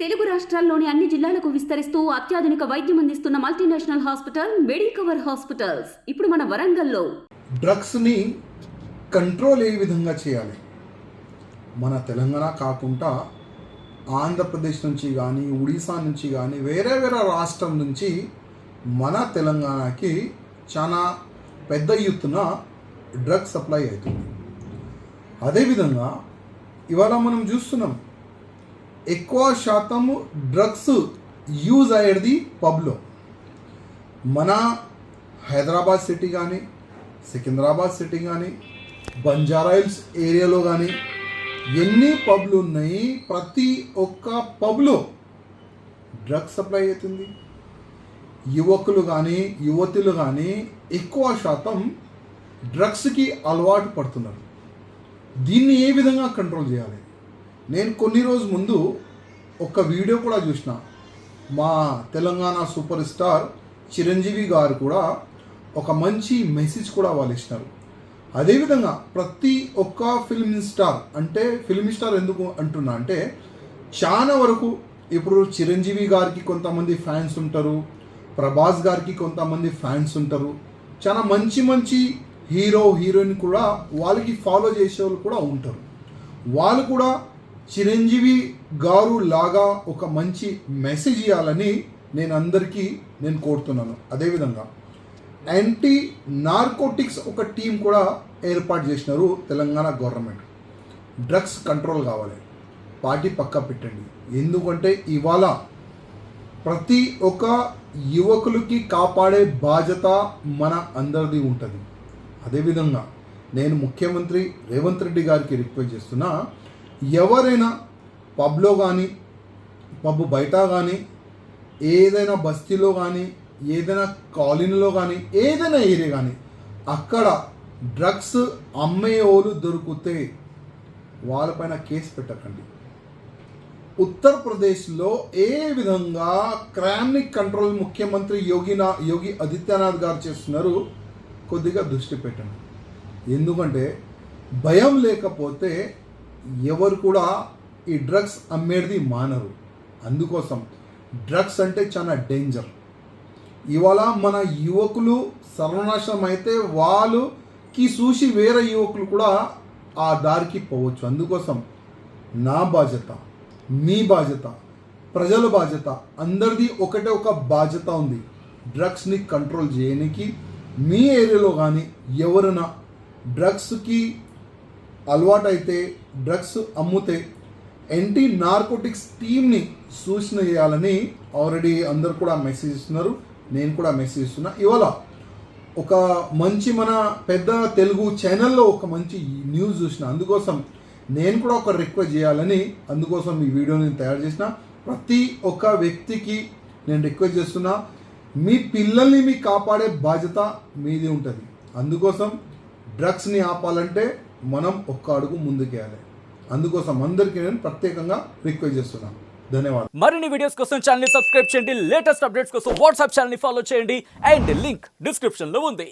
తెలుగు రాష్ట్రాల్లోని అన్ని జిల్లాలకు విస్తరిస్తూ అత్యాధునిక వైద్యం అందిస్తున్న మల్టీనేషనల్ హాస్పిటల్ మెడికవర్ హాస్పిటల్స్ ఇప్పుడు మన వరంగల్లో. డ్రగ్స్ ని కంట్రోల్ ఏ విధంగా చేయాలి? మన తెలంగాణ కాకుండా ఆంధ్రప్రదేశ్ నుంచి కానీ, ఒడిశా నుంచి కానీ, వేరే వేరే రాష్ట్రం నుంచి మన తెలంగాణకి చాలా పెద్ద ఎత్తున డ్రగ్స్ సప్లై అవుతుంది. అదేవిధంగా ఇవాళ మనం చూస్తున్నాం, ఎక్కువ శాతము డ్రగ్స్ యూజ్ అయ్యేది పబ్లో. మన హైదరాబాద్ సిటీ కానీ, సికింద్రాబాద్ సిటీ కానీ, బంజారాహిల్స్ ఏరియాలో కానీ ఎన్ని పబ్లు ఉన్నాయి, ప్రతి ఒక్క పబ్లో డ్రగ్స్ సప్లై అవుతుంది. యువకులు కానీ, యువతులు కానీ ఎక్కువ శాతం డ్రగ్స్కి అలవాటు పడుతున్నారు. దీన్ని ఏ విధంగా కంట్రోల్ చేయాలి? నేను కొన్ని రోజుల ముందు ఒక వీడియో కూడా చూసిన. మా తెలంగాణ సూపర్ స్టార్ చిరంజీవి గారు కూడా ఒక మంచి మెసేజ్ కూడా వాళ్ళు ఇచ్చినారు. అదేవిధంగా ప్రతి ఒక్క ఫిల్మ్ స్టార్, అంటే ఫిల్మ్ స్టార్ ఎందుకు అంటున్నా అంటే, చాలా వరకు ఇప్పుడు చిరంజీవి గారికి కొంతమంది ఫ్యాన్స్ ఉంటారు, ప్రభాస్ గారికి కొంతమంది ఫ్యాన్స్ ఉంటారు, చాలా మంచి మంచి హీరో హీరోయిన్ కూడా వాళ్ళకి ఫాలో చేసే వాళ్ళు కూడా ఉంటారు. వాళ్ళు కూడా చిరంజీవి గారు లాగా ఒక మంచి మెసేజ్ ఇవ్వాలని నేను అందరికీ కోరుతున్నాను. అదేవిధంగా యాంటీ నార్కోటిక్స్ ఒక టీం కూడా ఏర్పాటు చేసినారు తెలంగాణ గవర్నమెంట్. డ్రగ్స్ కంట్రోల్ కావాలి, పార్టీ పక్కా పెట్టండి. ఎందుకంటే ఇవాళ ప్రతి ఒక్క యువకులకి కాపాడే బాధ్యత మన అందరిది ఉంటుంది. అదేవిధంగా నేను ముఖ్యమంత్రి రేవంత్ రెడ్డి గారికి రిక్వెస్ట్ చేస్తున్నా, ఎవరైనా పబ్లో కానీ, పబ్ బయట కానీ, ఏదైనా బస్తీలో కానీ, ఏదైనా కాలనీలో కానీ, ఏదైనా ఏరియా కానీ అక్కడ డ్రగ్స్ అమ్మేవాళ్ళు దొరికితే వాళ్ళపైన కేసు పెట్టకండి. ఉత్తరప్రదేశ్లో ఏ విధంగా క్రైమ్ని కంట్రోల్ ముఖ్యమంత్రి యోగి ఆదిత్యనాథ్ గారు చేస్తున్నారు, కొద్దిగా దృష్టి పెట్టండి. ఎందుకంటే భయం లేకపోతే ఎవరు కూడా ఈ డ్రగ్స్ అమ్మేది మానరు. అందుకోసం డ్రగ్స్ అంటే చాలా డేంజర్. ఇవాళ మన యువకులు సర్వనాశనం అయితే వాళ్ళకి చూసి వేరే యువకులు కూడా ఆ దారికి పోవచ్చు. అందుకోసం నా బాధ్యత, మీ బాధ్యత, ప్రజల బాధ్యత, అందరిది ఒకటే ఒక బాధ్యత ఉంది. డ్రగ్స్ని కంట్రోల్ చేయడానికి మీ ఏరియాలో కానీ ఎవరైనా డ్రగ్స్కి అలవాటైతే, డ్రగ్స్ అమ్ముతే యాంటీ నార్కోటిక్స్ టీమ్ని సూచన చేయాలని ఆల్రెడీ అందరు కూడా మెసేజ్ ఇస్తున్నారు. నేను కూడా మెసేజ్ ఇస్తున్నా. ఇవాళ ఒక మంచి మన పెద్ద తెలుగు ఛానల్లో ఒక మంచి న్యూస్ చూసిన. అందుకోసం నేను కూడా ఒక రిక్వెస్ట్ చేయాలని అందుకోసం ఈ వీడియోని తయారు చేసిన. ప్రతి ఒక్క వ్యక్తికి నేను రిక్వెస్ట్ చేస్తున్నా, మీ పిల్లల్ని మీ కాపాడే బాధ్యత మీది ఉంటుంది. అందుకోసం డ్రగ్స్ని ఆపాలంటే మనం ఒక్క అడుగు ముందుకేయాలి. అందుకోసం అందరికీ నేను ప్రత్యేకంగా రిక్వెస్ట్ చేస్తున్నాను. ధన్యవాదాలు. మరిన్ని వీడియోస్ కోసం ఛానల్ ని సబ్స్క్రైబ్ చేయండి. లేటెస్ట్ అప్డేట్స్ కోసం వాట్సాప్ ఛానల్ ని ఫాలో చేయండి. అండ్ లింక్ డిస్క్రిప్షన్ లో ఉంది.